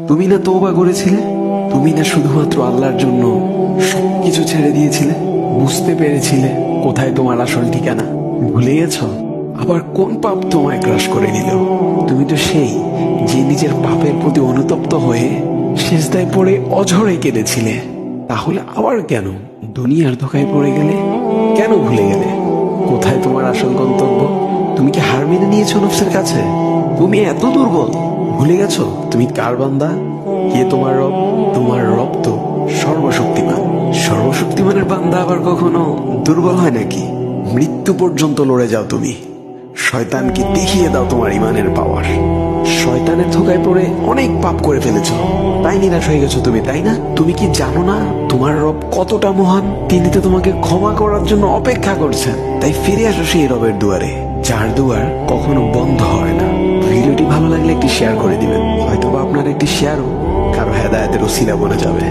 তুমি না তওবা করেছিলে? তুমি না শুধুমাত্র আল্লাহর জন্য সবকিছু ছেড়ে দিয়েছিলে? বুঝতে পেরেছিলে কোথায় তোমার আসল ঠিকানা? ভুলে গেছো? আবার কোন পাপ তোমায় গ্রাস করে নিল? তুমি তো সেই যে নিজের পাপের প্রতি অনুতপ্ত হয়ে সিজদায় পড়ে অঝরে কেঁদেছিলে। তাহলে আবার কেন দুনিয়ার ধোকায় পড়ে গেলে? কেন ভুলে গেলে কোথায় তোমার আসল গন্তব্য? তুমি কি হার মেনে নিয়েছো নফসের কাছে? তুমি এত দুর্বল, ভুলে গেছো তুমি কার বান্দা? কে তোমার রব? তোমার রব তো সর্বশক্তিমান। সর্বশক্তিমানের বান্দা আবার কখনো দুর্বল হয় নাকি? মৃত্যু পর্যন্ত লড়ে যাও তুমি। শয়তানকে দেখিয়ে দাও তোমার ইমানের পাওয়ার। শয়তানের ধোকায় পড়ে অনেক পাপ করে ফেলেছো, তাই নিরাশ হয়ে গেছো তুমি, তাই না? তুমি কি জানো না তোমার রব কতটা মহান? তিনি তো তোমাকে ক্ষমা করার জন্য অপেক্ষা করছেন। তাই ফিরে আসো সেই রবের দুয়ারে, যার দুয়ার কখনো বন্ধ হয় না। ভিডিওটি ভালো লাগলে একটি শেয়ার করে দিবেন, হয়তোবা আপনার একটি শেয়ারও কারো হেদায়েতের উসিলা বনে যাবে।